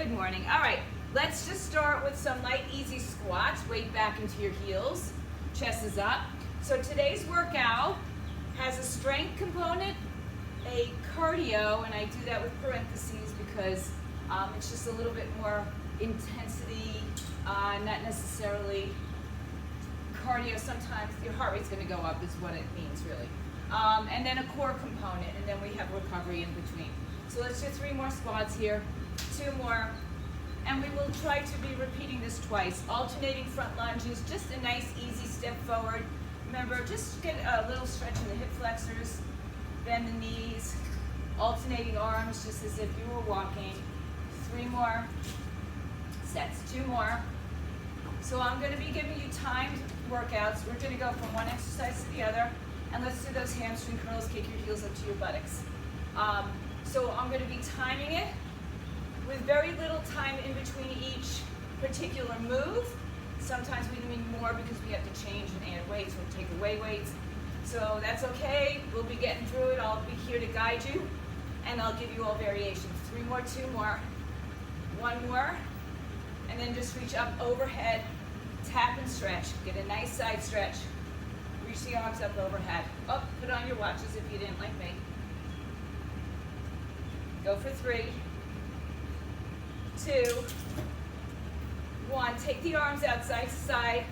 Good morning. All right, let's just start with some light, easy squats. Weight back into your heels. Chest is up. So today's workout has a strength component, a cardio, and I do that with parentheses because it's just a little bit more intensity, not necessarily cardio. Sometimes your heart rate's going to go up is what it means really. And then a core component, and then we have recovery in between. So let's do 3 more squats here, 2 more, and we will try to be repeating this twice. Alternating front lunges, just a nice easy step forward. Remember, just get a little stretch in the hip flexors, bend the knees, alternating arms just as if you were walking. 3 more sets, 2 more. So I'm going to be giving you timed workouts. We're going to go from one exercise to the other, and let's do those hamstring curls, kick your heels up to your buttocks. So I'm going to be timing it with very little time in between each particular move. Sometimes we need more because we have to change and add weights or take away weights. So that's okay. We'll be getting through it. I'll be here to guide you, and I'll give you all variations. 3 more, 2 more, 1 more, and then just reach up overhead, tap and stretch. Get a nice side stretch. Reach the arms up overhead. Oh, put on your watches if you didn't like me. Go for 3, 2, 1. Take the arms out side to side.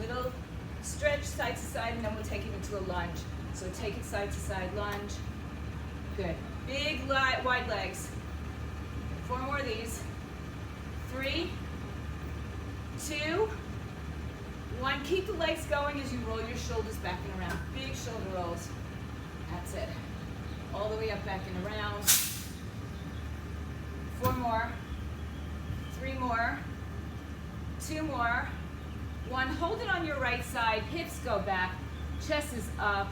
Little stretch side to side, and then we'll take it into a lunge. So take it side to side, lunge. Good. Big, wide legs. 4 more of these. 3, 2, 1. Keep the legs going as you roll your shoulders back and around. Big shoulder rolls. That's it. All the way up, back and around. 4 more. 3 more. 2 more. 1. Hold it on your right side. Hips go back. Chest is up.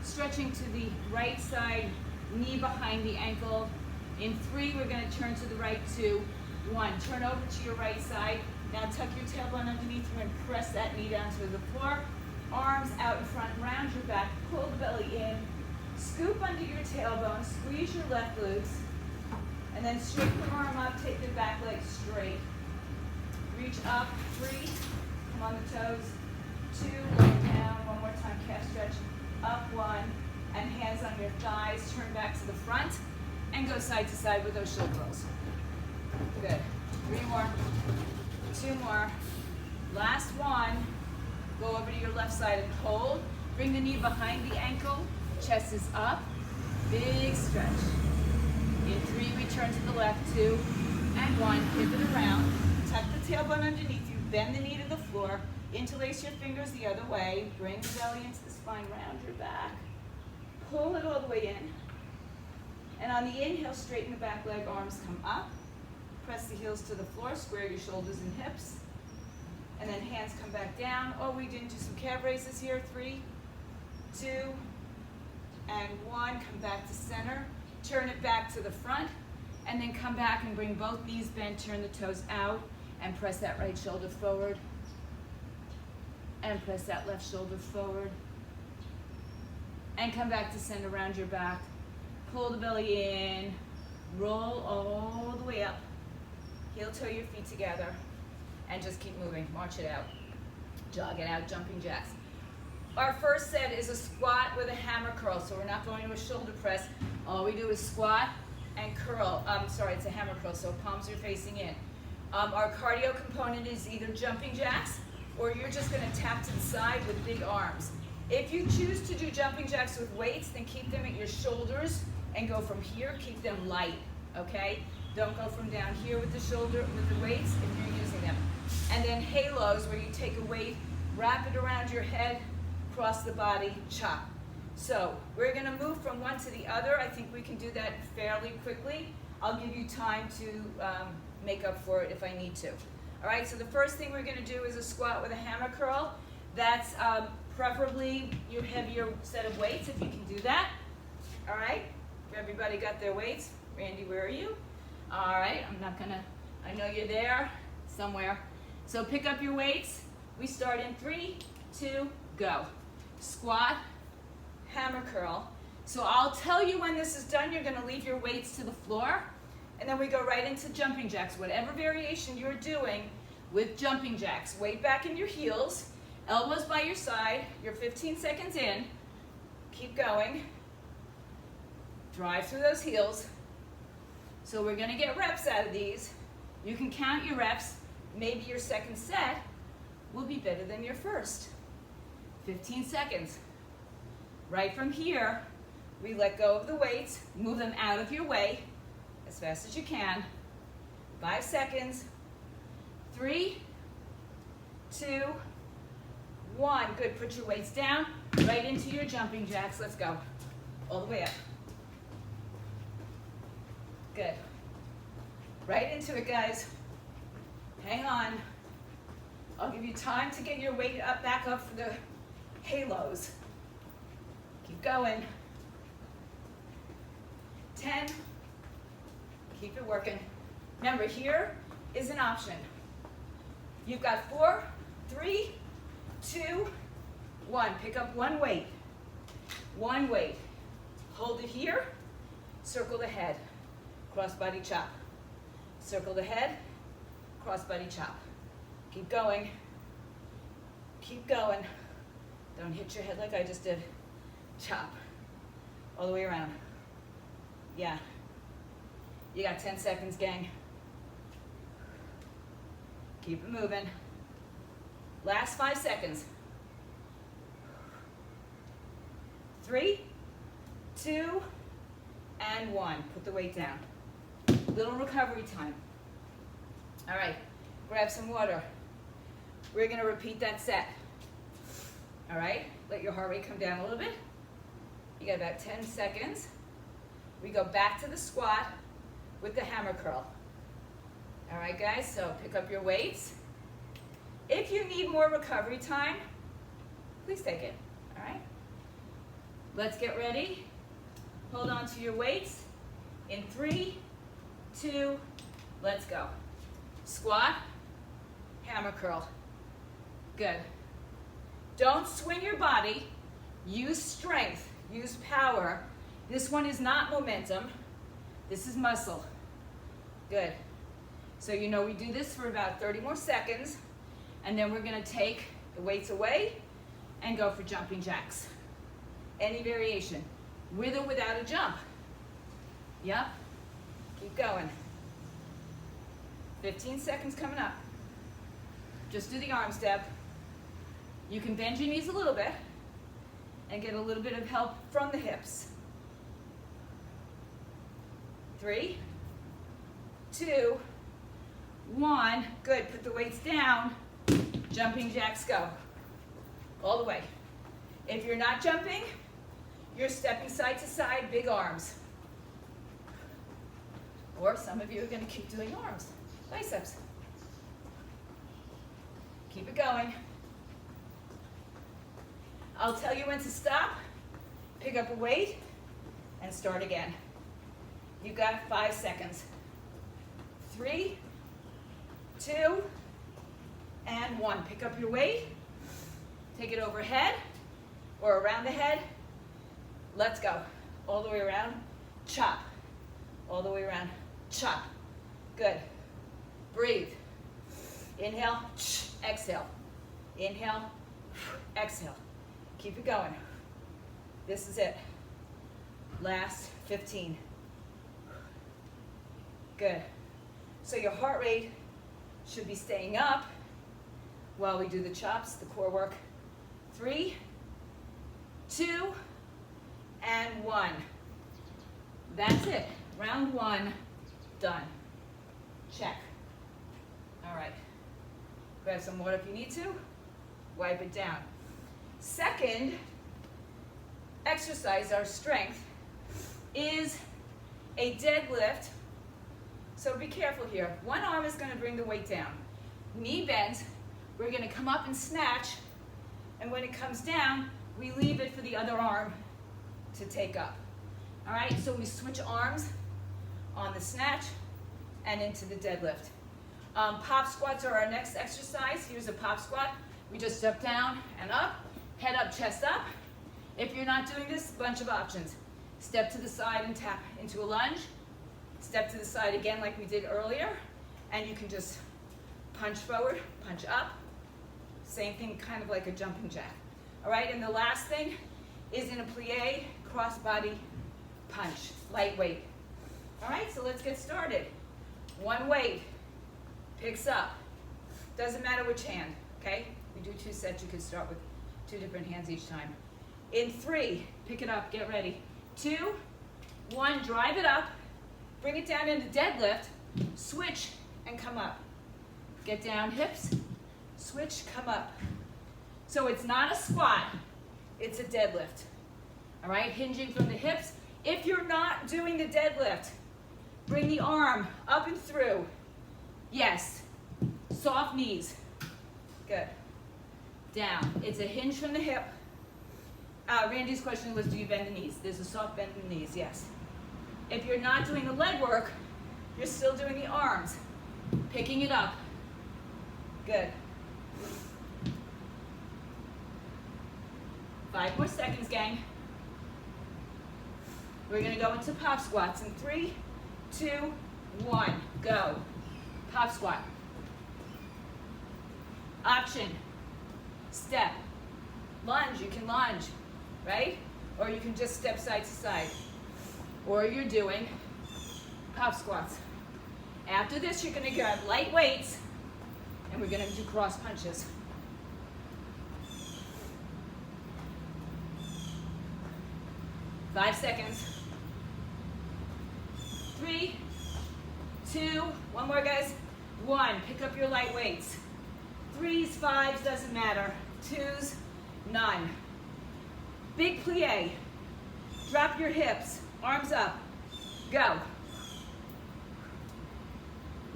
Stretching to the right side. Knee behind the ankle. In 3, we're going to turn to the right. 2, 1. Turn over to your right side. Now tuck your tailbone underneath you and press that knee down to the floor. Arms out in front, round your back, pull the belly in. Scoop under your tailbone, squeeze your left glutes, and then straighten the arm up, take the back leg straight. Reach up, 3, come on the toes, 2, lower down, 1 more time, calf stretch, up 1, and hands on your thighs, turn back to the front, and go side to side with those shoulder rolls. Good. 3 more, 2 more, last 1. Go over to your left side and hold. Bring the knee behind the ankle, chest is up, big stretch. In 3, we turn to the left, 2, and 1, pivot around. Tuck the tailbone underneath you, bend the knee to the floor, interlace your fingers the other way, bring the belly into the spine, round your back, pull it all the way in, and on the inhale, straighten the back leg, arms come up, press the heels to the floor, square your shoulders and hips, and then hands come back down. Oh, we didn't do some calf raises here. 3, 2, and 1. Come back to center, turn it back to the front, and then come back and bring both knees bent, turn the toes out, and press that right shoulder forward, and press that left shoulder forward, and come back to center, round your back, pull the belly in, roll all the way up, heel toe your feet together, and just keep moving, march it out, jog it out, jumping jacks. Our first set is a squat with a hammer curl, so we're not going to a shoulder press. All we do is squat and curl. It's a hammer curl, so palms are facing in. Our cardio component is either jumping jacks, or you're just going to tap to the side with big arms. If you choose to do jumping jacks with weights, then keep them at your shoulders and go from here. Keep them light, okay? Don't go from down here with the weights if you're using them. And then halos, where you take a weight, wrap it around your head, cross the body, chop. So we're going to move from one to the other. I think we can do that fairly quickly. I'll give you time to make up for it if I need to. All right, so the first thing we're going to do is a squat with a hammer curl. That's preferably your heavier set of weights, if you can do that. All right, everybody got their weights? Randy, where are you? All right, I know you're there somewhere. So pick up your weights. We start in 3, 2, go. Squat, hammer curl. So I'll tell you when this is done. You're going to leave your weights to the floor. And then we go right into jumping jacks, whatever variation you're doing with jumping jacks. Weight back in your heels, elbows by your side, you're 15 seconds in. Keep going. Drive through those heels. So we're gonna get reps out of these. You can count your reps. Maybe your second set will be better than your first. 15 seconds. Right from here, we let go of the weights, move them out of your way as fast as you can. 5 seconds. 3, 2, 1. Good, put your weights down, right into your jumping jacks. Let's go. All the way up. Good. Right into it, guys. Hang on. I'll give you time to get your weight up, back up for the halos. Keep going. 10. Keep it working. Remember, here is an option. You've got 4, 3, 2, 1. Pick up one weight. One weight. Hold it here. Circle the head. Cross body chop. Circle the head. Cross body chop. Keep going. Keep going. Don't hit your head like I just did. Chop. All the way around. Yeah. You got 10 seconds, gang. Keep it moving. Last 5 seconds. 3, 2, and 1. Put the weight down. Little recovery time. All right, grab some water. We're gonna repeat that set. All right, let your heart rate come down a little bit. You got about 10 seconds. We go back to the squat with the hammer curl. All right, guys, so pick up your weights. If you need more recovery time, please take it, all right? Let's get ready. Hold on to your weights. In 3, 2, let's go. Squat, hammer curl. Good. Don't swing your body. Use strength, use power. This one is not momentum. This is muscle. Good. So you know we do this for about 30 more seconds, and then we're gonna take the weights away and go for jumping jacks. Any variation, with or without a jump. Yep. Keep going. 15 seconds coming up. Just do the arm step. You can bend your knees a little bit and get a little bit of help from the hips. 3, 2, 1. Good. Put the weights down. Jumping jacks go. All the way. If you're not jumping, you're stepping side to side, big arms. Or some of you are going to keep doing arms, biceps. Keep it going. I'll tell you when to stop, pick up a weight, and start again. You got 5 seconds. 3, 2, and 1. Pick up your weight, take it overhead or around the head. Let's go. All the way around, chop. All the way around, chop. Good. Breathe. Inhale, exhale. Inhale, exhale. Keep it going. This is it. Last 15. Good. So your heart rate should be staying up while we do the chops, the core work. 3, 2, and 1. That's it. Round 1, done. Check. All right. Grab some water if you need to. Wipe it down. Second exercise, our strength, is a deadlift. So be careful here. One arm is going to bring the weight down. Knee bends. We're going to come up and snatch. And when it comes down, we leave it for the other arm to take up. All right, so we switch arms on the snatch and into the deadlift. Pop squats are our next exercise. Here's a pop squat. We just step down and up, head up, chest up. If you're not doing this, bunch of options. Step to the side and tap into a lunge. Step to the side again like we did earlier, and you can just punch forward, punch up. Same thing, kind of like a jumping jack. All right, and the last thing is in a plie, cross-body punch, lightweight. All right, so let's get started. One weight, picks up. Doesn't matter which hand, okay? We do 2 sets, you can start with 2 different hands each time. In 3, pick it up, get ready. 2, 1, drive it up, bring it down into deadlift, switch, and come up. Get down, hips, switch, come up. So it's not a squat, it's a deadlift. All right, hinging from the hips. If you're not doing the deadlift, bring the arm up and through. Yes, soft knees. Good. Down. It's a hinge from the hip. Randy's question was, do you bend the knees? There's a soft bend in the knees, yes. If you're not doing the leg work, you're still doing the arms. Picking it up. Good. 5 more seconds, gang. We're gonna go into pop squats in 3, 2, 1, go. Pop squat. Option, step, lunge, you can lunge, right? Or you can just step side to side. Or you're doing pop squats. After this, you're gonna grab light weights, and we're gonna do cross punches. 5 seconds. 3, 2, one more guys. 1, pick up your light weights. 3s, 5s, doesn't matter. 2s, none. Big plie. Drop your hips, arms up. Go.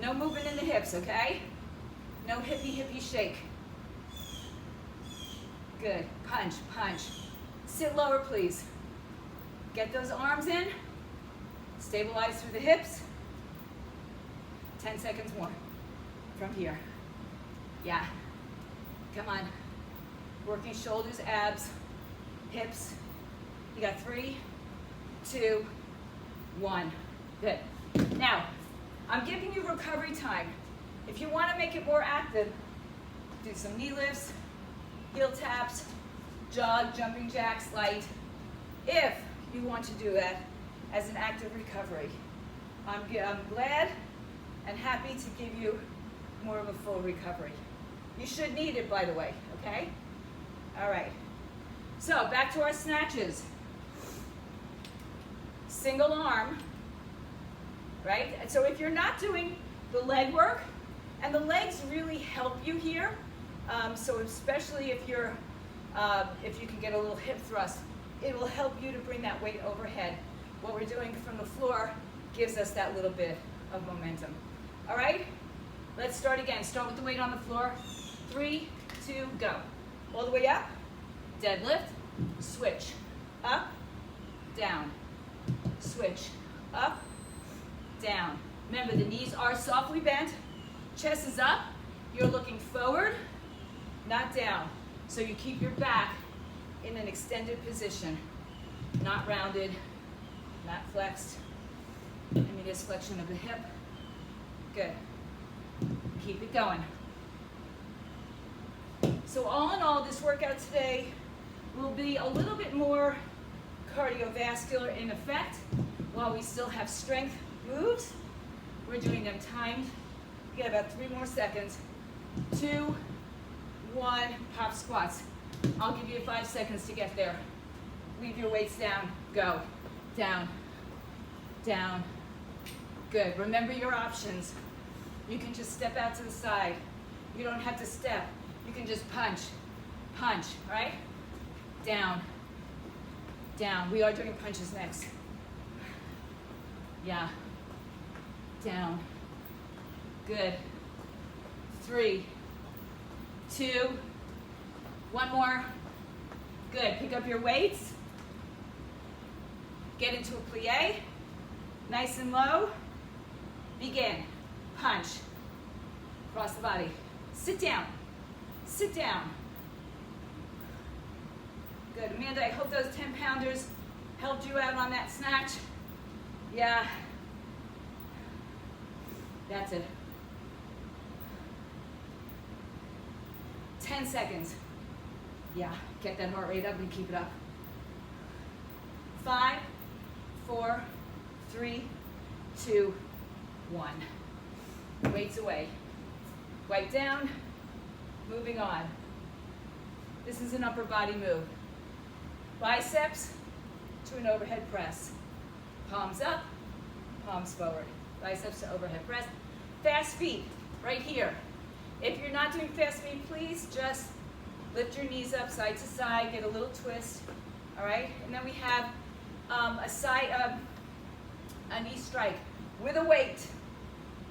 No movement in the hips, okay? No hippie shake. Good. Punch, punch. Sit lower, please. Get those arms in. Stabilize through the hips. 10 seconds more from here. Yeah. Come on. Working shoulders, abs, hips. You got 3, 2, 1. Good. Now, I'm giving you recovery time. If you want to make it more active, do some knee lifts, heel taps, jog, jumping jacks, light. If you want to do that as an active recovery. I'm glad and happy to give you more of a full recovery. You should need it, by the way, okay? All right. So back to our snatches. Single arm, right? And so if you're not doing the leg work, and the legs really help you here, so especially if you can get a little hip thrust, it will help you to bring that weight overhead. What we're doing from the floor gives us that little bit of momentum. All right? Let's start again. Start with the weight on the floor. 3, 2, go. All the way up. Deadlift. Switch. Up. Down. Switch. Up. Down. Remember, the knees are softly bent. Chest is up. You're looking forward, not down. So you keep your back in an extended position, not rounded, not flexed. I mean, this flexion of the hip. Good. Keep it going. So all in all, this workout today will be a little bit more cardiovascular in effect, while we still have strength moves. We're doing them timed. You get about 3 more seconds. 2, 1, pop squats. I'll give you 5 seconds to get there. Leave your weights down. Go. Down. Down. Good. Remember your options. You can just step out to the side. You don't have to step. You can just punch. Punch, right? Down. Down. We are doing punches next. Yeah. Down. Good. 3, 2, 1 more. Good. Pick up your weights. Get into a plie. Nice and low. Begin. Punch. Cross the body. Sit down. Sit down. Good. Amanda, I hope those 10-pounders helped you out on that snatch. Yeah. That's it. 10 seconds. Yeah, get that heart rate up and keep it up. 5, 4, 3, 2, 1. Weights away. Wipe down. Moving on. This is an upper body move. Biceps to an overhead press. Palms up, palms forward. Biceps to overhead press. Fast feet, right here. If you're not doing fast feet, please just lift your knees up side to side, get a little twist, all right? And then we have a knee strike with a weight.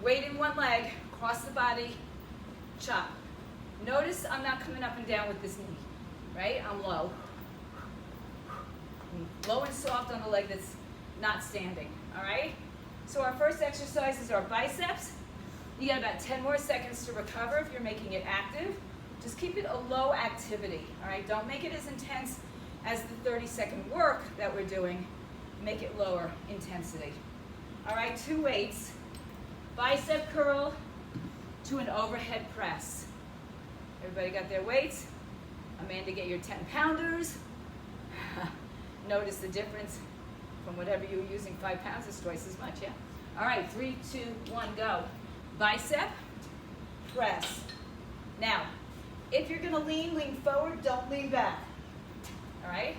Weight in one leg, cross the body, chop. Notice I'm not coming up and down with this knee, right? I'm low. Low and soft on the leg that's not standing, all right? So our first exercise is our biceps. You got about 10 more seconds to recover if you're making it active. Just keep it a low activity, all right? Don't make it as intense as the 30-second work that we're doing. Make it lower intensity. All right, 2 weights. Bicep curl to an overhead press. Everybody got their weights? Amanda, get your 10-pounders. Notice the difference from whatever you were using. 5 pounds is twice as much, yeah? All right, 3, 2, 1, go. Bicep, press. Now, if you're gonna lean forward, don't lean back, all right?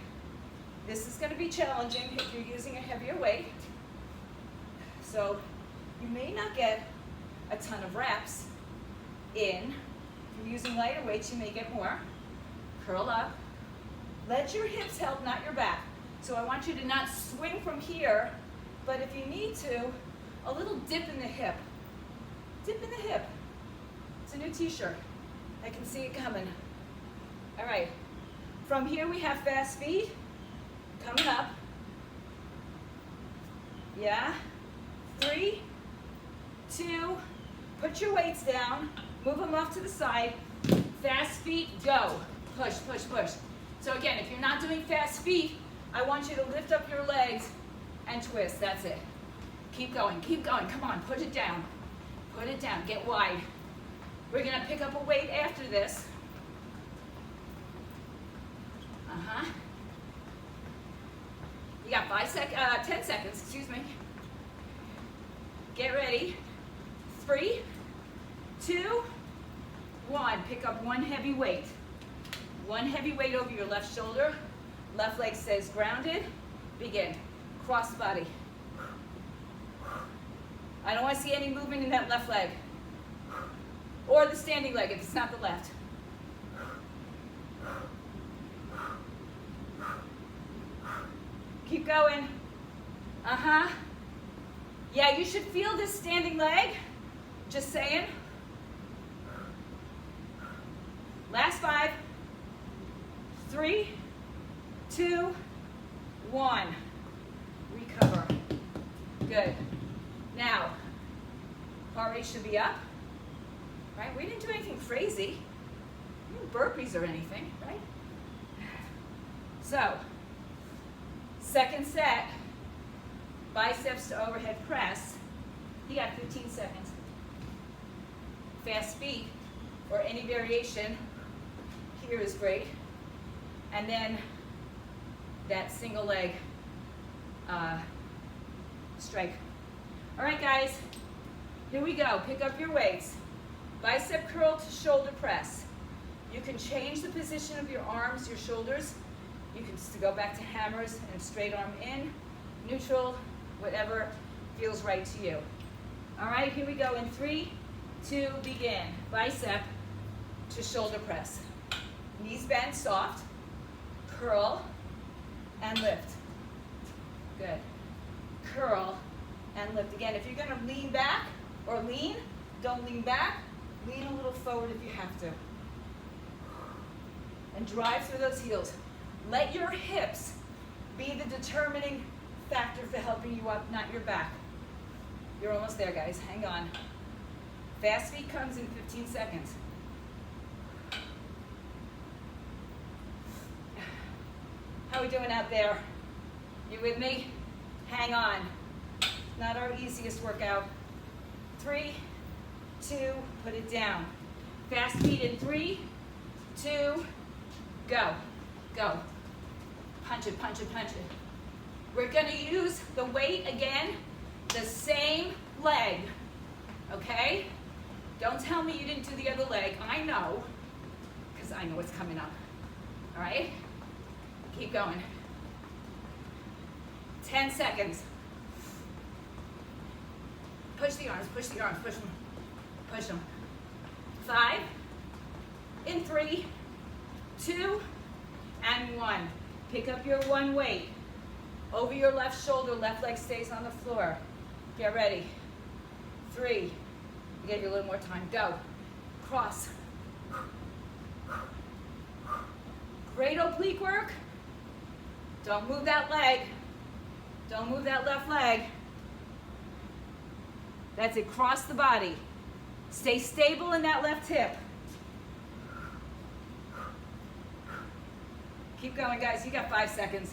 This is gonna be challenging if you're using a heavier weight. So you may not get a ton of reps in. If you're using lighter weights, you may get more. Curl up. Let your hips help, not your back. So I want you to not swing from here, but if you need to, a little dip in the hip. Dip in the hip. It's a new t-shirt. I can see it coming. All right. From here we have fast feet. Coming up. Yeah. 3, 2, put your weights down. Move them off to the side. Fast feet, go. Push, push, push. So again, if you're not doing fast feet, I want you to lift up your legs and twist. That's it. Keep going, keep going. Come on, put it down. Put it down, get wide. We're gonna pick up a weight after this. You got 10 seconds, excuse me. Get ready. 3, 2, 1. Pick up one heavy weight. One heavy weight over your left shoulder. Left leg stays grounded. Begin. Cross body. I don't want to see any movement in that left leg. Or the standing leg if it's not the left. Keep going. Yeah, you should feel this standing leg. Just saying. Last 5, 3, 2, 1. Recover. Good. Now, heart rate should be up. Right? We didn't do anything crazy. No burpees or anything, right? So, second set, biceps to overhead press. You got 15 seconds. Fast feet, or any variation here is great. And then that single leg strike. All right, guys, here we go. Pick up your weights. Bicep curl to shoulder press. You can change the position of your arms, your shoulders. You can go back to hammers and straight arm in, neutral, whatever feels right to you. All right, here we go in 3, 2, begin. Bicep to shoulder press. Knees bent, soft. Curl and lift. Good. Curl and lift. Again, if you're going to lean back or lean, don't lean back. Lean a little forward if you have to. And drive through those heels. Let your hips be the determining factor for helping you up, not your back. You're almost there, guys. Hang on. Fast feet comes in 15 seconds. How are we doing out there? You with me? Hang on. Not our easiest workout. 3, 2, put it down. Fast feet in 3, 2, go. Go. Punch it, punch it, punch it. We're going to use the weight again, the same leg, okay? Don't tell me you didn't do the other leg. I know, because I know what's coming up. All right? Keep going. 10 seconds. Push the arms, push the arms, push them. Push them. 5, in 3, 2, and 1. Pick up your one weight. Over your left shoulder, left leg stays on the floor. Get ready. 3. You get you a little more time. Go. Cross. Great oblique work. Don't move that leg. Don't move that left leg. That's it. Cross the body. Stay stable in that left hip. Keep going, guys. You got 5 seconds.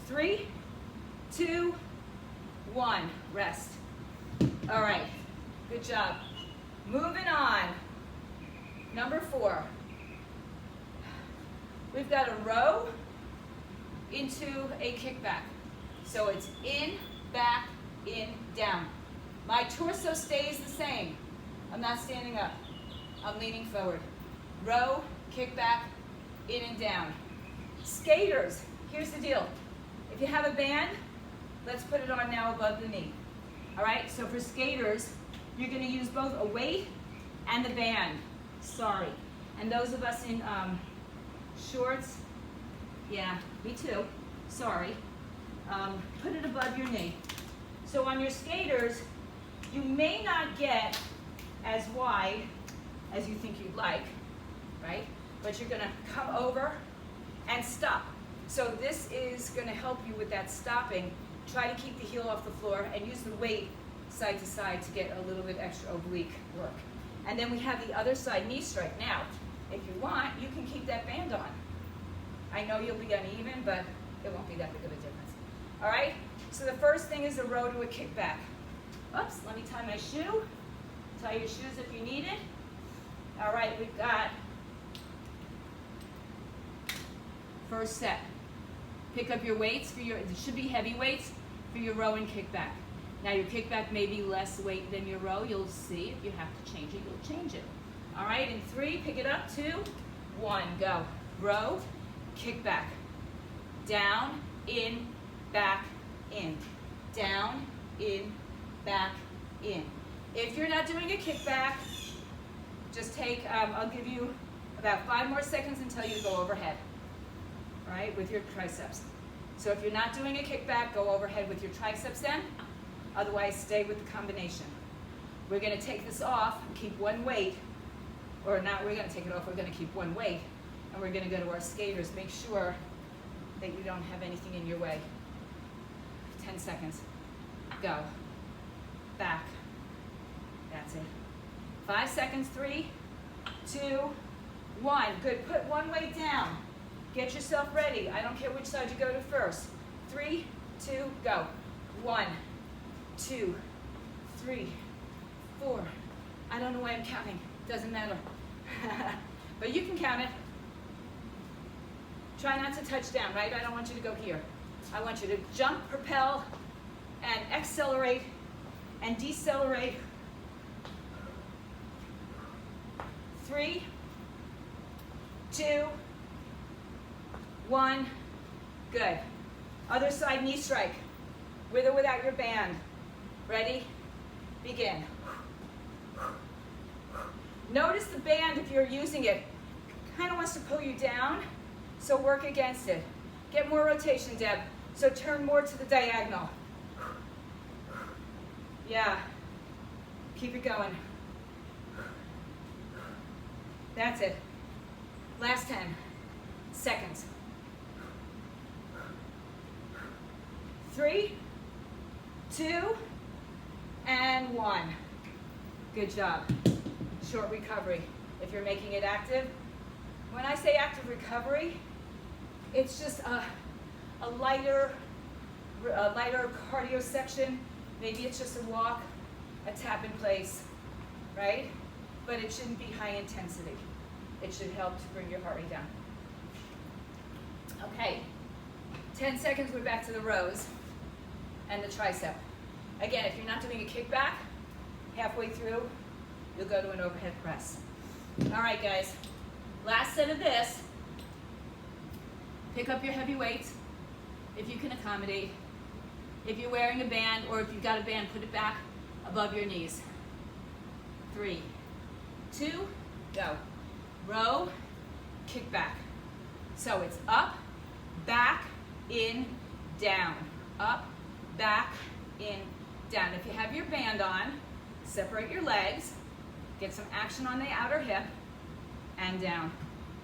3, 2, 1. Rest. All right. Good job. Moving on. Number 4. We've got a row into a kickback. So it's in, back, in, down. My torso stays the same. I'm not standing up. I'm leaning forward. Row, kickback, in and down. Skaters, here's the deal. If you have a band, let's put it on now above the knee. All right, so for skaters, you're gonna use both a weight and the band. Sorry. And those of us in shorts, yeah, me too, sorry. Put it above your knee. So on your skaters, you may not get as wide as you think you'd like, right? But you're gonna come over and stop. So this is gonna help you with that stopping. Try to keep the heel off the floor and use the weight side to side to get a little bit extra oblique work. And then we have the other side knee strike. Now, if you want, you can keep that band on. I know you'll be uneven, but it won't be that big of a difference. All right, so the first thing is a row to a kickback. Oops, let me tie my shoe. Tie your shoes if you need it. All right, we've got first set. Pick up your weights for your, it should be heavy weights for your row and kickback. Now your kickback may be less weight than your row. You'll see if you have to change it, you'll change it. All right, in 3, pick it up, 2, 1, go. Row, kickback. Down, in, back, in. Down, in, back, in. If you're not doing a kickback, just take, I'll give you about 5 more seconds until you go overhead, right, with your triceps. So if you're not doing a kickback, go overhead with your triceps then. Otherwise, stay with the combination. We're going to take this off, keep one weight, or not, we're going to take it off, we're going to keep one weight, and we're going to go to our skaters. Make sure that you don't have anything in your way. 10 seconds. Go. Back. That's it. 5 seconds, 3, 2, 1. Good, put one weight down. Get yourself ready. I don't care which side you go to first. 3, 2, go. 1, 2, 3, 4. I don't know why I'm counting. Doesn't matter. But you can count it. Try not to touch down, right? I don't want you to go here. I want you to jump, propel, and accelerate and decelerate. 3, 2, 1. Good. Other side knee strike. With or without your band. Ready? Begin. Notice the band, if you're using it, kind of wants to pull you down, so work against it. Get more rotation, Deb. So turn more to the diagonal. Yeah. Keep it going. That's it. Last 10 seconds. 3, 2, and 1. Good job. Short recovery. If you're making it active, when I say active recovery, it's just a lighter cardio section. Maybe it's just a walk, a tap in place, right? But it shouldn't be high intensity. It should help to bring your heart rate down. Okay, 10 seconds, we're back to the rows and the tricep. Again, if you're not doing a kickback, halfway through, you'll go to an overhead press. All right, guys, last set of this. Pick up your heavy weights if you can accommodate. If you're wearing a band, or if you've got a band, put it back above your knees. 3, 2, go. Row, kick back. So it's up, back, in, down. Up, back, in, down. If you have your band on, separate your legs, get some action on the outer hip, and down.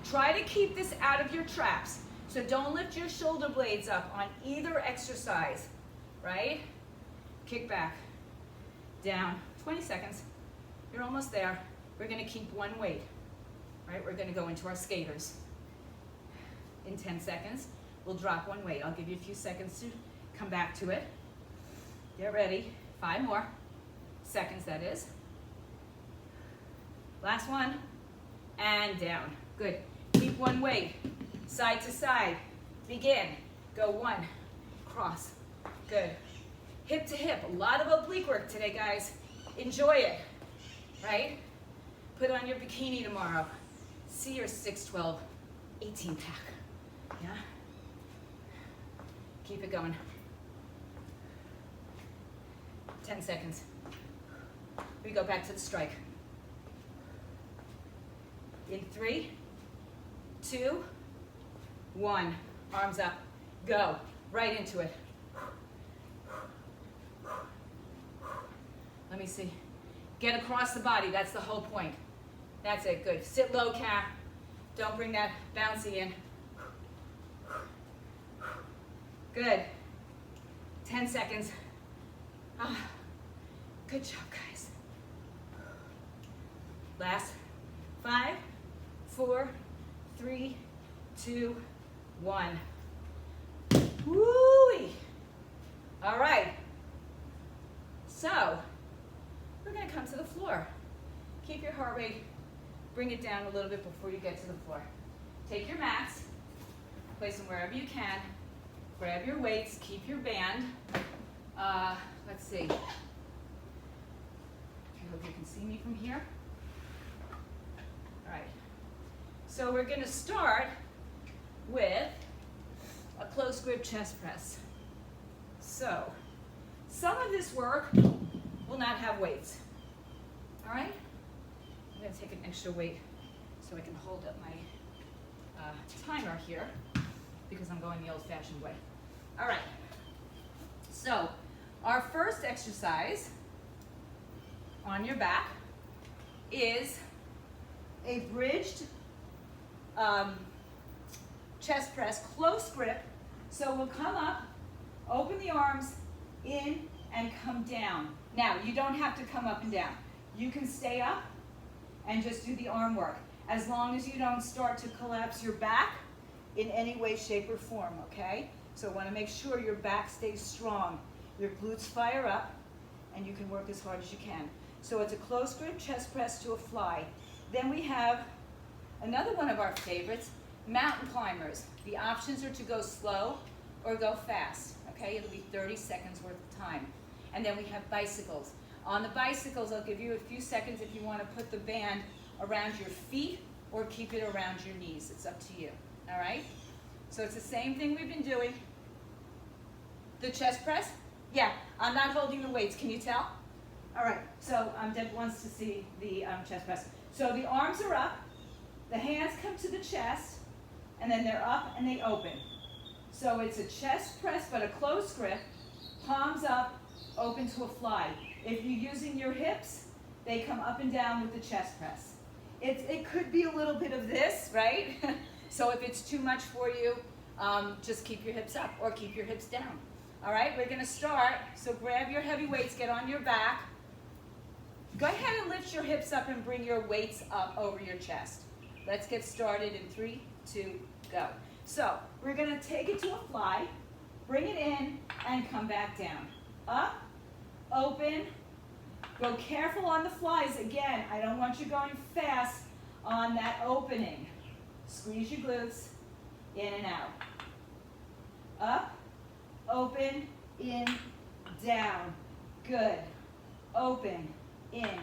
Try to keep this out of your traps. So don't lift your shoulder blades up on either exercise, right? Kick back, down, 20 seconds. You're almost there. We're gonna keep one weight, right? We're gonna go into our skaters. In 10 seconds, we'll drop one weight. I'll give you a few seconds to come back to it. Get ready, 5 more seconds, that is. Last one, and down. Good. Keep one weight, side to side. Begin. Go 1, cross. Good. Hip to hip. A lot of oblique work today, guys. Enjoy it, right? Put on your bikini tomorrow. See your 6, 12, 18 pack. Yeah? Keep it going. 10 seconds. We go back to the strike. In 3, 2, 1. Arms up. Go. Right into it. Let me see. Get across the body. That's the whole point. That's it. Good. Sit low, Kat. Don't bring that bouncy in. Good. 10 seconds. Ah, good job, guys. Last 5, 4, 3, 2, 1. Woo-wee. All right. So, we're going to come to the floor. Keep your heart rate, bring it down a little bit before you get to the floor. Take your mats, place them wherever you can. Grab your weights, keep your band. Let's see. I hope you can see me from here. All right. So we're going to start with a close grip chest press. So, some of this work will not have weights. All right? I'm going to take an extra weight so I can hold up my timer here because I'm going the old-fashioned way. All right. So, our first exercise on your back is a bridged chest press, close grip. So we'll come up, open the arms, in, and come down. Now, you don't have to come up and down. You can stay up and just do the arm work, as long as you don't start to collapse your back in any way, shape, or form, okay? So I want to make sure your back stays strong. Your glutes fire up, and you can work as hard as you can. So it's a close grip chest press to a fly. Then we have another one of our favorites, mountain climbers. The options are to go slow or go fast, okay? It'll be 30 seconds worth of time. And then we have bicycles. On the bicycles, I'll give you a few seconds if you want to put the band around your feet or keep it around your knees. It's up to you, all right? So it's the same thing we've been doing. The chest press, yeah, I'm not holding the weights, can you tell? All right, so Deb wants to see the chest press. So the arms are up, the hands come to the chest, and then they're up and they open. So it's a chest press, but a close grip, palms up, open to a fly. If you're using your hips, they come up and down with the chest press. It could be a little bit of this, right? So if it's too much for you, just keep your hips up or keep your hips down. All right, we're gonna start. So grab your heavy weights, get on your back. Go ahead and lift your hips up and bring your weights up over your chest. Let's get started in 3, 2, go. So we're gonna take it to a fly, bring it in, and come back down. Up, open, Go careful on the flies. Again, I don't want you going fast on that opening. Squeeze your glutes, in and out. Up, open, in, down. Good. Open, in,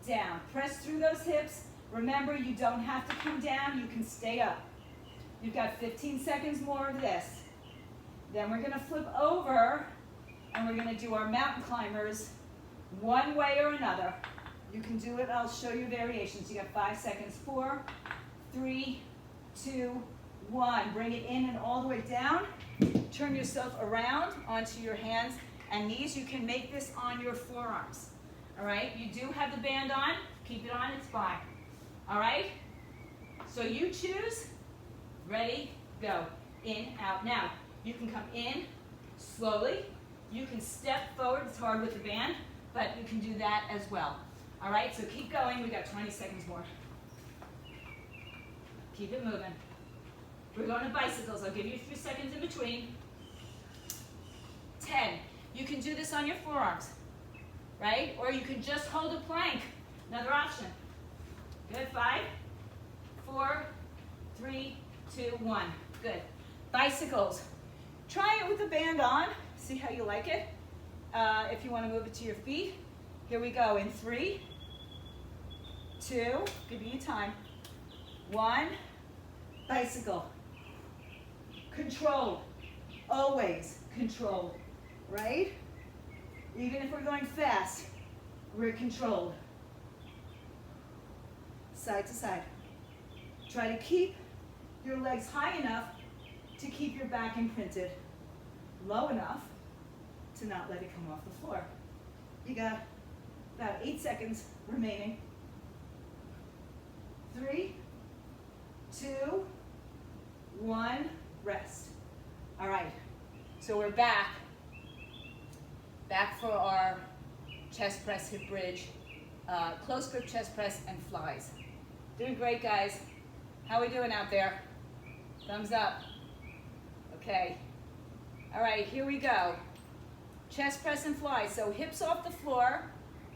down. Press through those hips. Remember, you don't have to come down. You can stay up. You've got 15 seconds more of this. Then we're going to flip over, and we're going to do our mountain climbers one way or another. You can do it. I'll show you variations. You got 5 seconds. 4, 3, 2, 1. Bring it in and all the way down. Turn yourself around onto your hands and knees. You can make this on your forearms. All right? You do have the band on. Keep it on. It's fine. All right? So you choose. Ready? Go. In, out. Now, you can come in slowly. You can step forward. It's hard with the band, but you can do that as well. All right? So keep going. We got 20 seconds more. Keep it moving. We're going to bicycles. I'll give you 3 seconds in between. 10. You can do this on your forearms, right? Or you can just hold a plank. Another option. Good. 5, 4, 3, 2, 1. Good. Bicycles. Try it with the band on. See how you like it. If you want to move it to your feet. Here we go. In 3, 2, give you time. 1. Bicycle. Control. Always controlled. Right? Even if we're going fast, we're controlled. Side to side. Try to keep your legs high enough to keep your back imprinted. Low enough to not let it come off the floor. You got about 8 seconds remaining. 3, 2, 1, rest. All right, so we're back for our chest press, hip bridge, close grip chest press, and flies. Doing great, guys. How are we doing out there? Thumbs up. Okay. All right, here we go. Chest press and flies. So hips off the floor,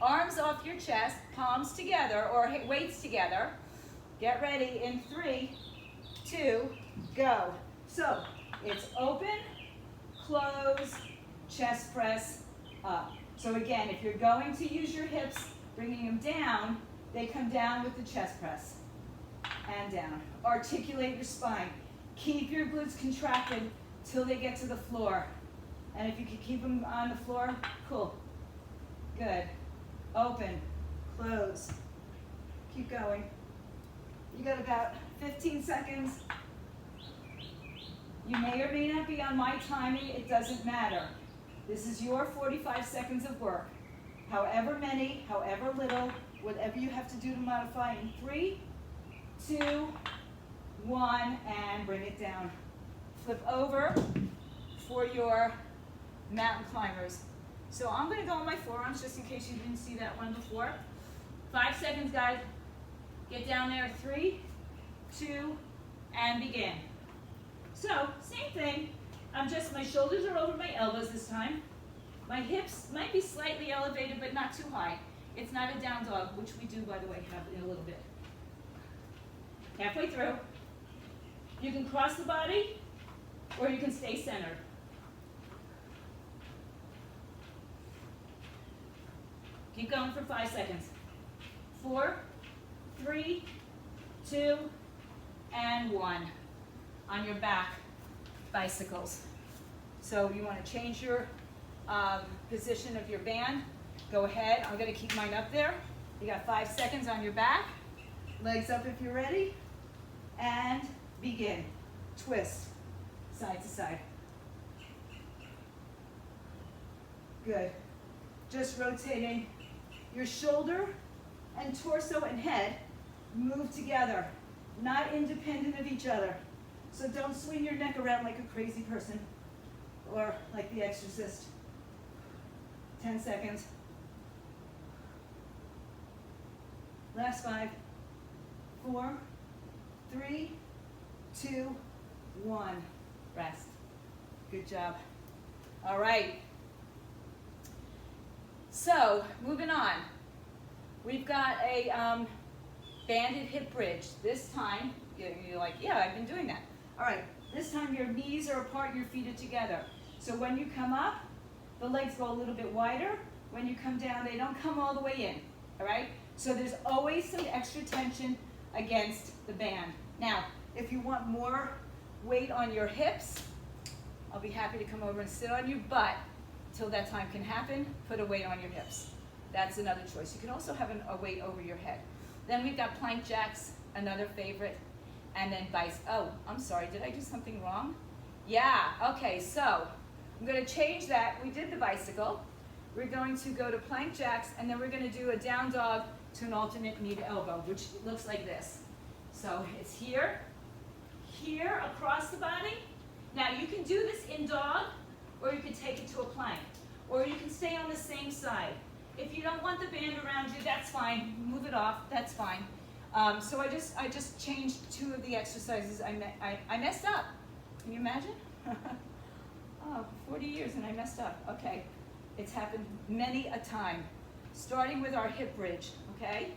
arms off your chest, palms together, or weights together. Get ready in 3, 2, go. So it's open, close, chest press, up. So again, if you're going to use your hips, bringing them down, they come down with the chest press. And down. Articulate your spine. Keep your glutes contracted till they get to the floor. And if you can keep them on the floor, cool. Good. Open, close. Keep going. You got about 15 seconds. You may or may not be on my timing. It doesn't matter. This is your 45 seconds of work. However many, however little, whatever you have to do to modify in 3, 2, 1, and bring it down. Flip over for your mountain climbers. So I'm going to go on my forearms just in case you didn't see that one before. 5 seconds, guys. Get down there. 3, 2, and begin. So, same thing. My shoulders are over my elbows this time. My hips might be slightly elevated, but not too high. It's not a down dog, which we do, by the way, have in a little bit. Halfway through. You can cross the body, or you can stay centered. Keep going for 5 seconds. 4, 3, 2, and 1. On your back, bicycles. So you want to change your position of your band. Go ahead. I'm going to keep mine up there. You got 5 seconds on your back. Legs up if you're ready. And begin. Twist. Side to side. Good. Just rotating your shoulder and torso and head move together, not independent of each other. So don't swing your neck around like a crazy person or like the exorcist. 10 seconds. Last 5, 4, 3, 2, 1. Rest. Good job. All right. So, moving on. We've got a banded hip bridge. This time, you're like, yeah, I've been doing that. All right, this time your knees are apart, your feet are together. So when you come up, the legs go a little bit wider. When you come down, they don't come all the way in, all right? So there's always some extra tension against the band. Now, if you want more weight on your hips, I'll be happy to come over and sit on you, but till that time can happen, put a weight on your hips. That's another choice. You can also have a weight over your head. Then we've got plank jacks, another favorite, and then oh, I'm sorry, did I do something wrong? Yeah, okay, so I'm gonna change that. We did the bicycle. We're going to go to plank jacks, and then we're gonna do a down dog to an alternate knee to elbow, which looks like this. So it's here, here, across the body. Now you can do this in dog, or you can take it to a plank, or you can stay on the same side. If you don't want the band around you, that's fine. Move it off, that's fine. So I just changed 2 of the exercises. I messed up. Can you imagine? Oh, 40 years and I messed up. Okay, it's happened many a time. Starting with our hip bridge, okay?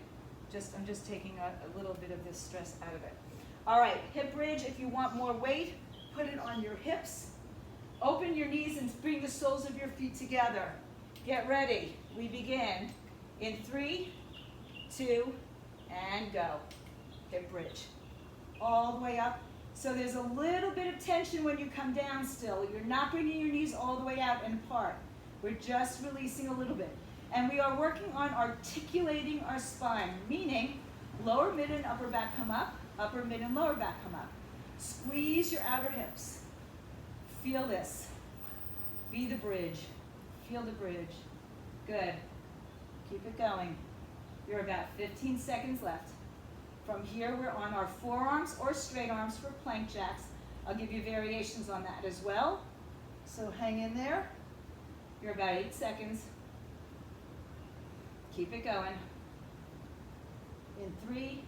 I'm just taking a little bit of this stress out of it. All right, hip bridge, if you want more weight, put it on your hips. Open your knees and bring the soles of your feet together. Get ready. We begin in 3, 2, and go. Hip bridge. All the way up. So there's a little bit of tension when you come down still. You're not bringing your knees all the way out and apart. We're just releasing a little bit. And we are working on articulating our spine, meaning lower mid and upper back come up, upper mid and lower back come up. Squeeze your outer hips. Feel this. Be the bridge. Feel the bridge. Good. Keep it going. You're about 15 seconds left. From here, we're on our forearms or straight arms for plank jacks. I'll give you variations on that as well. So hang in there. You're about 8 seconds. Keep it going. In 3,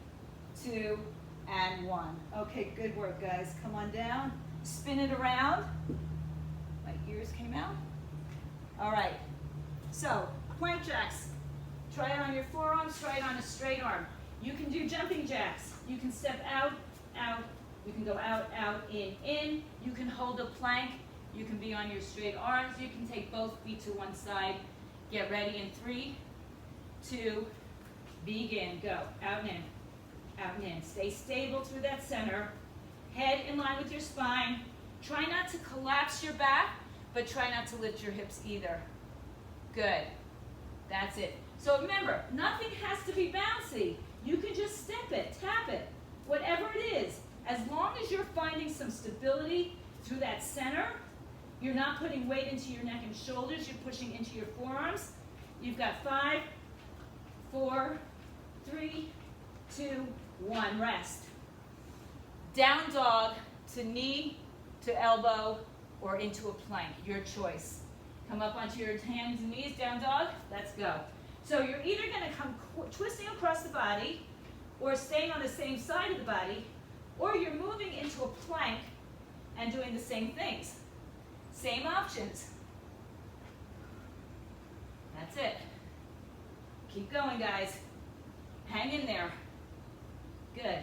2, and 1. Okay, good work, guys. Come on down. Spin it around. My ears came out. All right. So, plank jacks. Try it on your forearms, try it on a straight arm. You can do jumping jacks. You can step out, out. You can go out, out, in. You can hold a plank. You can be on your straight arms. You can take both feet to one side. Get ready in 3, 2, begin. Go. Out and in. Out and in. Stay stable through that center. Head in line with your spine. Try not to collapse your back, but try not to lift your hips either. Good. That's it. So remember, nothing has to be bouncy. You can just step it, tap it, whatever it is. As long as you're finding some stability through that center, you're not putting weight into your neck and shoulders, you're pushing into your forearms. You've got 5, 4, 3, 2, 1, rest. Down dog to knee, to elbow, or into a plank, your choice. Come up onto your hands and knees, down dog, let's go. So you're either gonna come twisting across the body, or staying on the same side of the body, or you're moving into a plank and doing the same things. Same options. That's it. Keep going, guys. Hang in there. Good.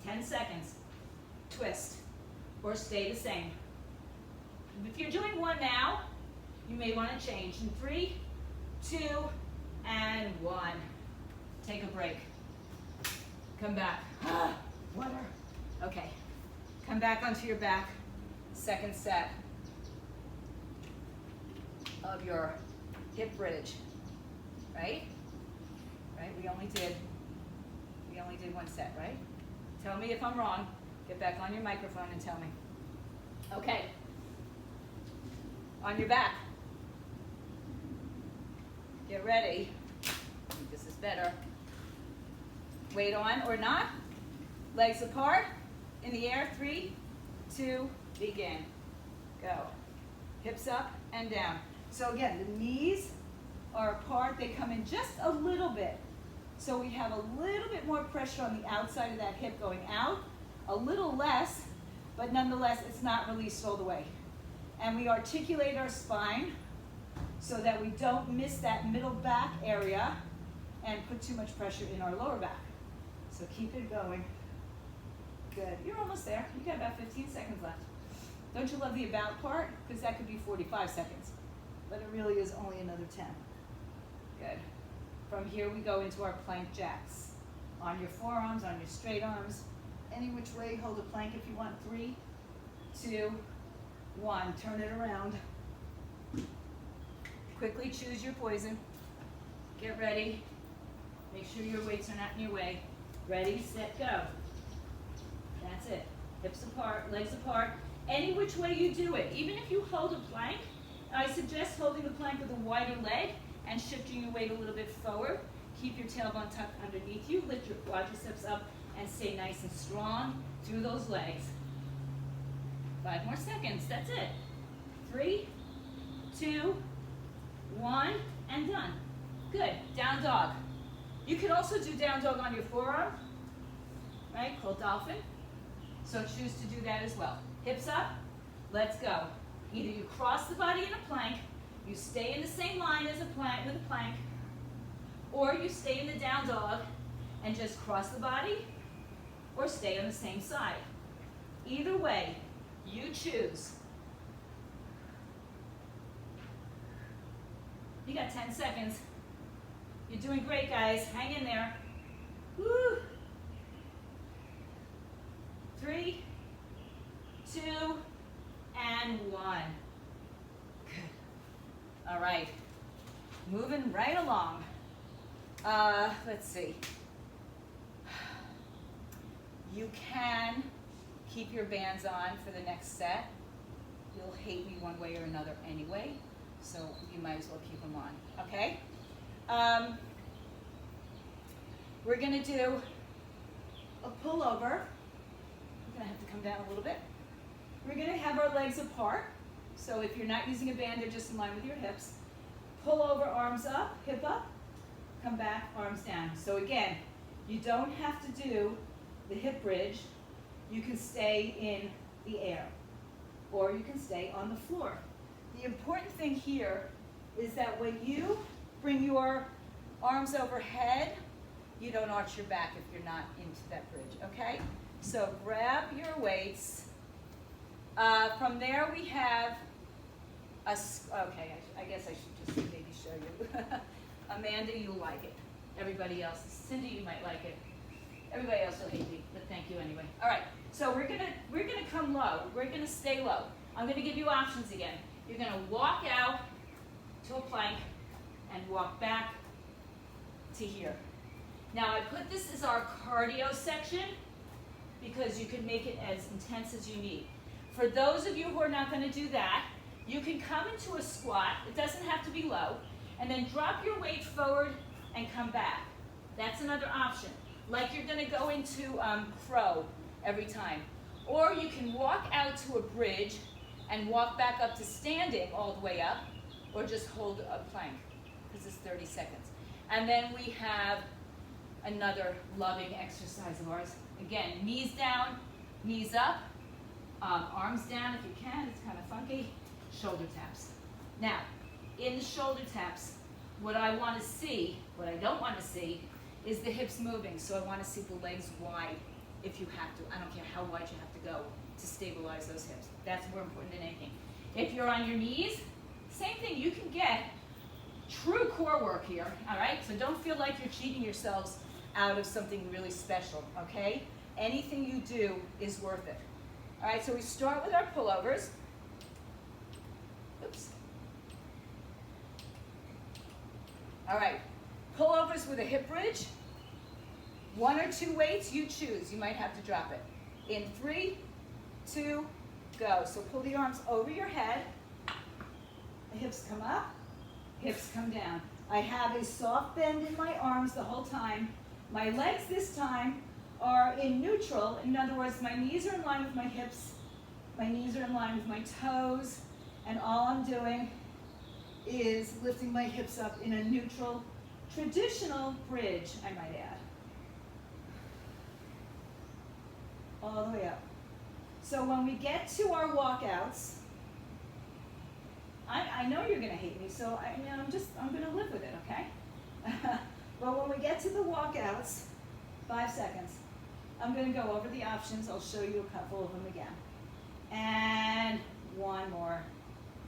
10 seconds. Twist, or stay the same. If you're doing one now, you may want to change. In 3, 2, and 1. Take a break. Come back. Water. Okay. Come back onto your back. Second set of your hip bridge. Right? Right? We only did 1 set, right? Tell me if I'm wrong. Get back on your microphone and tell me. Okay. On your back. Get ready. I think this is better. Weight on or not. Legs apart. In the air. 3, 2, begin. Go. Hips up and down. So again, the knees are apart. They come in just a little bit. So we have a little bit more pressure on the outside of that hip going out. A little less, but nonetheless, it's not released all the way. And we articulate our spine. so that we don't miss that middle back area and put too much pressure in our lower back. So keep it going. Good. You're almost there. You got about 15 seconds left. Don't you love the about part? Because that could be 45 seconds. But it really is only another 10. Good. From here we go into our plank jacks. On your forearms, on your straight arms. Any which way, hold a plank if you want. 3, 2, 1. Turn it around. Quickly choose your poison. Get ready. Make sure your weights are not in your way. Ready, set, go. That's it. Hips apart, legs apart. Any which way you do it. Even if you hold a plank, I suggest holding the plank with a wider leg and shifting your weight a little bit forward. Keep your tailbone tucked underneath you. Lift your quadriceps up and stay nice and strong through those legs. 5 more seconds. That's it. 3, 2, 1, and done. Good. Down dog. You can also do down dog on your forearm, right? Called dolphin. So choose to do that as well. Hips up. Let's go. Either you cross the body in a plank, you stay in the same line as a plank with a plank, or you stay in the down dog and just cross the body, or stay on the same side. Either way, you choose. You got 10 seconds. You're doing great, guys. Hang in there. Woo. 3, 2, and 1. Good. All right. Moving right along. Let's see. You can keep your bands on for the next set. You'll hate me one way or another anyway, so you might as well keep them on, okay? We're gonna do a pullover. I'm gonna have to come down a little bit. We're gonna have our legs apart. So if you're not using a band, they're just in line with your hips. Pull over, arms up, hip up, come back, arms down. So again, you don't have to do the hip bridge. You can stay in the air, or you can stay on the floor. The important thing here is that when you bring your arms overhead, you don't arch your back if you're not into that bridge, okay? So grab your weights. From there we have okay, I guess I should just maybe show you. Amanda, you'll like it. Everybody else, Cindy, you might like it. Everybody else will hate me, but thank you anyway. All right, so we're gonna come low. We're gonna stay low. I'm gonna give you options again. You're gonna walk out to a plank and walk back to here. Now I put this as our cardio section because you can make it as intense as you need. For those of you who are not going to do that, you can come into a squat. It doesn't have to be low. And then drop your weight forward and come back. That's another option. Like you're going to go into crow every time. Or you can walk out to a bridge and walk back up to standing all the way up, or just hold a plank because it's 30 seconds. And then we have another loving exercise of ours. Again, knees down, knees up, arms down if you can. It's kind of funky. Shoulder taps. Now, in the shoulder taps, what I want to see, what I don't want to see, is the hips moving. So I want to see the legs wide if you have to. I don't care how wide you have to go to stabilize those hips. That's more important than anything. If you're on your knees, same thing. You can get true core work here, all right? So don't feel like you're cheating yourselves out of something really special, okay? Anything you do is worth it. All right, so we start with our pullovers. Oops. All right, pullovers with a hip bridge. 1 or 2 weights, you choose. You might have to drop it. In 3, 2, go. So pull the arms over your head. The hips come up, hips come down. I have a soft bend in my arms the whole time. My legs this time are in neutral. In other words, my knees are in line with my hips. My knees are in line with my toes. And all I'm doing is lifting my hips up in a neutral, traditional bridge, I might add. All the way up. So when we get to our walkouts, I know you're gonna hate me, so I'm gonna live with it, okay? But when we get to the walkouts, 5 seconds, I'm gonna go over the options. I'll show you a couple of them again. And one more.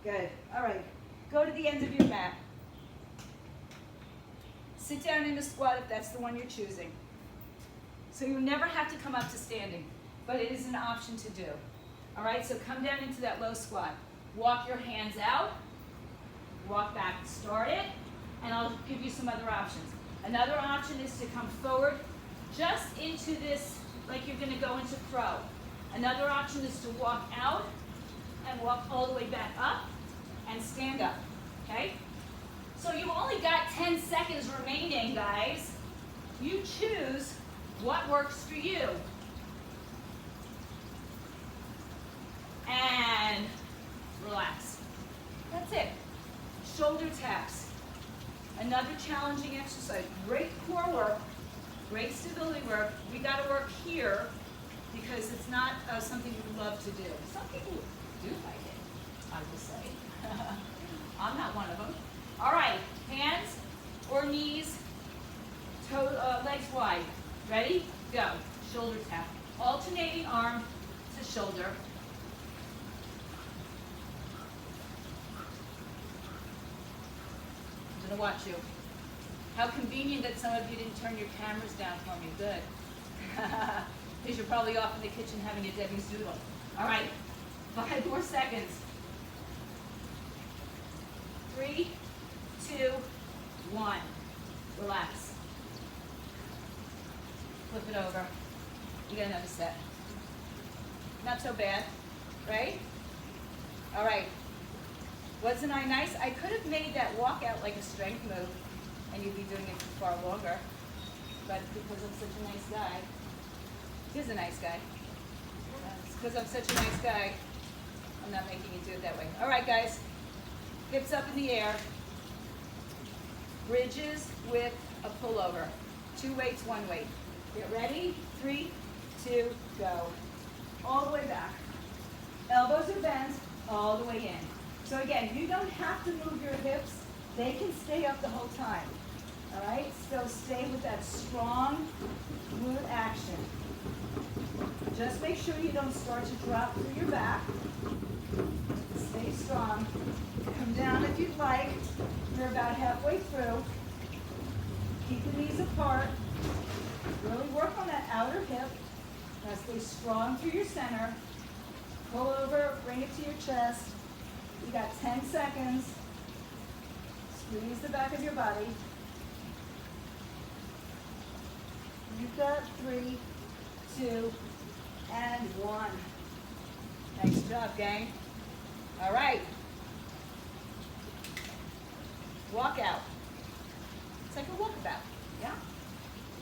Good. All right. Go to the end of your mat. Sit down in a squat if that's the one you're choosing. So you never have to come up to standing, but it is an option to do. All right, so come down into that low squat. Walk your hands out, walk back, start it, and I'll give you some other options. Another option is to come forward just into this, like you're gonna go into crow. Another option is to walk out and walk all the way back up and stand up, okay? So you've only got 10 seconds remaining, guys. You choose what works for you. And relax. That's it. Shoulder taps. Another challenging exercise. Great core work, great stability work. We got to work here because it's not something you love to do. Some people do like it, I will say. I'm not one of them. All right, hands or knees, legs wide. Ready? Go. Shoulder tap. Alternating arm to shoulder. I'm going to watch you. How convenient that some of you didn't turn your cameras down for me. Good. Because you're probably off in the kitchen having a Debbie's Doodle. All right. 5 more seconds. 3, 2, 1. Relax. Flip it over. You got another set. Not so bad, right? All right. Wasn't I nice? I could have made that walkout like a strength move, and you'd be doing it for far longer. But because I'm such a nice guy, he's a nice guy. Because I'm such a nice guy, I'm not making you do it that way. All right, guys. Hips up in the air. Bridges with a pullover. 2 weights, 1 weight. Get ready. 3, 2, go. All the way back. Elbows are bent all the way in. So again, you don't have to move your hips. They can stay up the whole time. All right? So stay with that strong glute action. Just make sure you don't start to drop through your back. Stay strong. Come down if you'd like. You're about halfway through. Keep the knees apart. Really work on that outer hip. Now stay strong through your center. Pull over, bring it to your chest. You got 10 seconds. Squeeze the back of your body. You've got 3, 2, and 1. Nice job, gang. All right. Walk out. It's like a walkabout, yeah?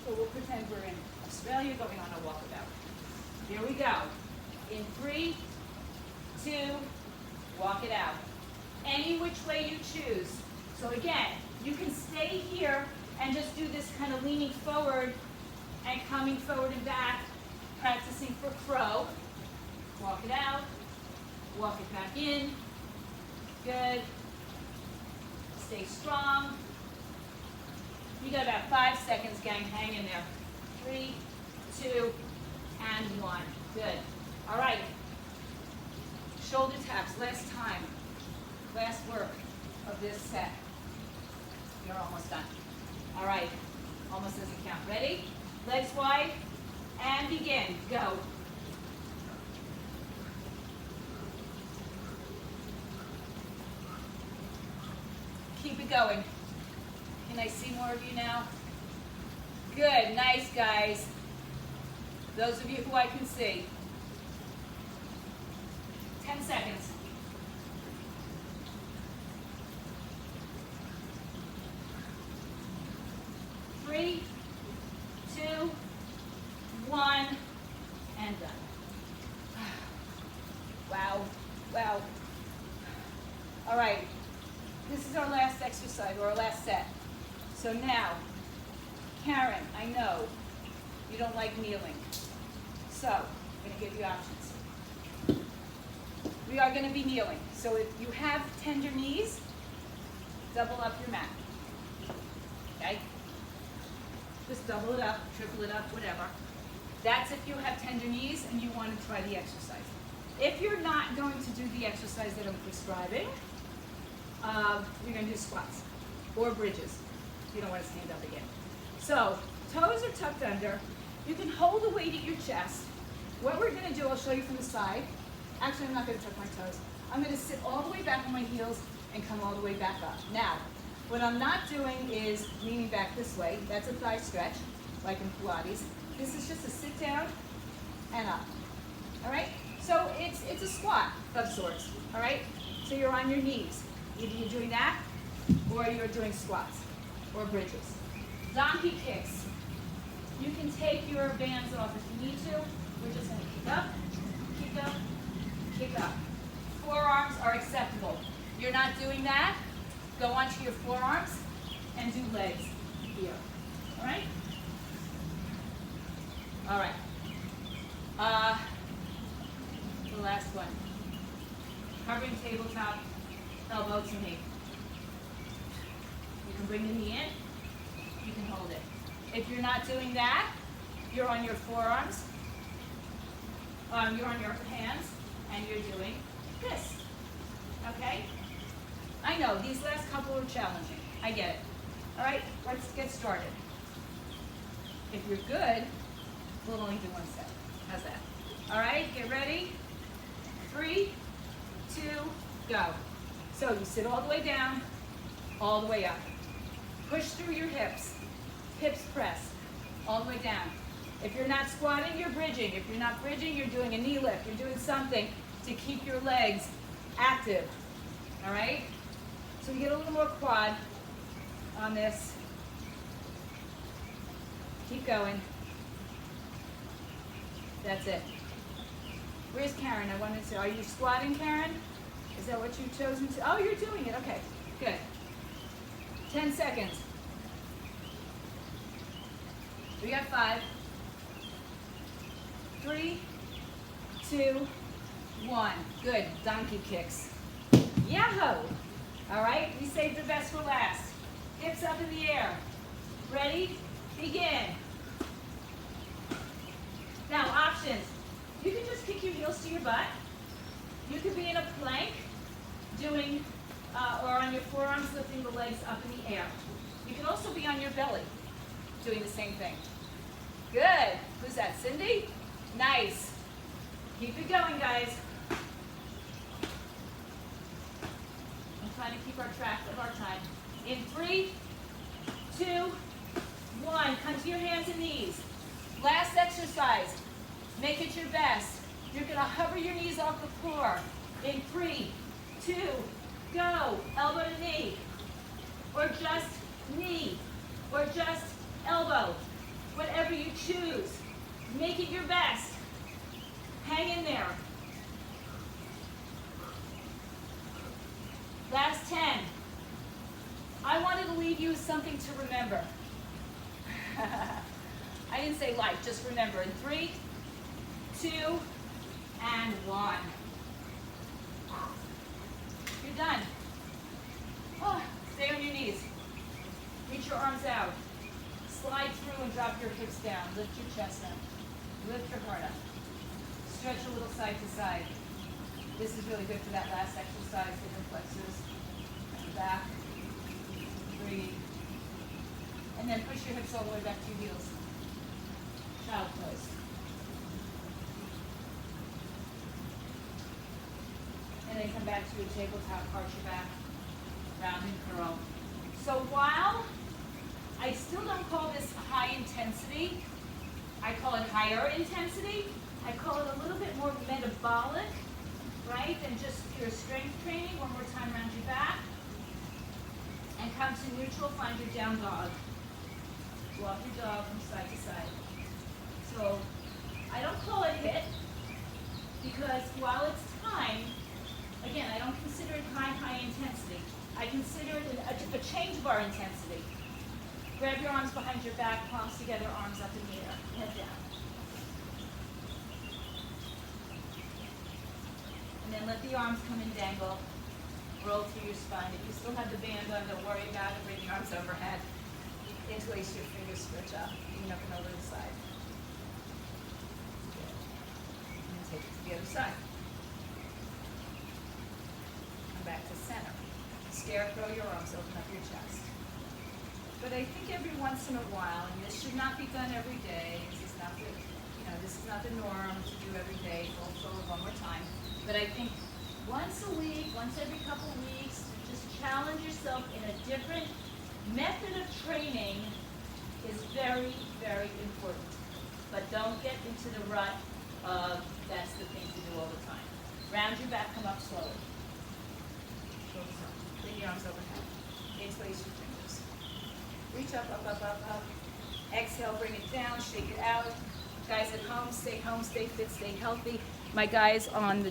So we'll pretend we're in Australia going on a walkabout. Here we go. In 3, 2, walk it out. Any which way you choose. So again, you can stay here and just do this kind of leaning forward and coming forward and back, practicing for crow. Walk it out, walk it back in. Good. Stay strong. You got about 5 seconds, gang. Hang in there. 3, 2, and 1. Good. All right. Shoulder taps. Last time. Last work of this set. You're almost done. All right. Almost doesn't count. Ready? Legs wide. And begin. Go. Keep it going. Can I see more of you now? Good. Nice, guys. Those of you who I can see. 10 seconds. Three, 2, 1, and done. Wow. Wow. All right. This is our last exercise, or our last set. So now, Karen, I know you don't like kneeling. So, I'm going to give you options. we are going to be kneeling. So if you have tender knees, double up your mat. Okay? Just double it up, triple it up, whatever. That's if you have tender knees and you want to try the exercise. If you're not going to do the exercise that I'm prescribing, you're going to do squats or bridges. You don't want to stand up again. So, toes are tucked under. You can hold the weight at your chest. What we're going to do, I'll show you from the side. Actually, I'm not going to tuck my toes. I'm going to sit all the way back on my heels and come all the way back up. Now, what I'm not doing is leaning back this way. That's a thigh stretch, like in Pilates. This is just a sit down and up. All right? So it's a squat of sorts. All right? So you're on your knees. Either you're doing that or you're doing squats or bridges. Donkey kicks. You can take your bands off if you need to. We're just going to kick up, kick up, kick up. Forearms are acceptable. You're not doing that, go onto your forearms and do legs here. All right? All right. The last one. Covering tabletop, elbow to knee. You can bring the knee in, you can hold it. If you're not doing that, you're on your forearms, you're on your hands, and you're doing this. Okay? I know, these last couple are challenging. I get it. All right, let's get started. If you're good, we'll only do one set. How's that? All right, get ready. 3, 2, go. So you sit all the way down, all the way up. Push through your hips. Hips press, all the way down. If you're not squatting, you're bridging. If you're not bridging, you're doing a knee lift. You're doing something to keep your legs active. All right? So we get a little more quad on this. Keep going. That's it. Where's Karen? I wanted to, are you squatting, Karen? Is that what you've chosen to? Oh, you're doing it. Okay, good. 10 seconds. We got 5, 3, 2, 1. Good. Donkey kicks. Yahoo! All right, we saved the best for last. Hips up in the air. Ready? Begin. Now, options. You can just kick your heels to your butt. You could be in a plank, doing, or on your forearms, lifting the legs up in the air. You can also be on your belly, doing the same thing. Good. Who's that, Cindy? Nice. Keep it going, guys. I'm trying to keep our track of our time. In 3, 2, 1. Come to your hands and knees. Last exercise. Make it your best. You're going to hover your knees off the floor. In 3, 2, go. Elbow to knee. Or just knee. Or just elbow. Whatever you choose. Make it your best. Hang in there. Last 10. I wanted to leave you with something to remember. I didn't say like, just remember. In 3, 2, and 1. You're done. Oh, stay on your knees. Reach your arms out. Slide through and drop your hips down. Lift your chest up. Lift your heart up. Stretch a little side to side. This is really good for that last exercise, the hip flexors. And back. Breathe. And then push your hips all the way back to your heels. Child pose. And then come back to your tabletop, arch your back, round and curl. So while I still don't call this high intensity, I call it higher intensity. I call it a little bit more metabolic, right, than just pure strength training. One more time, round your back. And come to neutral, find your down dog. Walk your dog from side to side. So I don't call it HIIT because while it's time, again, I don't consider it high intensity. I consider it a change of our intensity. Grab your arms behind your back, palms together, arms up in the air, head down. And then let the arms come and dangle. Roll through your spine. If you still have the band on, don't worry about it. Bring the arms overhead. Interlace your fingers, stretch up, even up and over the side. Good. And take it to the other side. Come back to center. Scarecrow your arms, open up your chest. But I think every once in a while, and this should not be done every day. This is not the, this is not the norm to do every day. Fold forward one more time. But I think once a week, once every couple of weeks, just challenge yourself in a different method of training is very, very important. But don't get into the rut of that's the thing to do all the time. Round your back, come up slowly. Shoulders up. Bring your arms overhead. Interlace your fingers. Reach up, up, up, up, up. Exhale, bring it down, shake it out. Guys at home, stay fit, stay healthy. My guys on the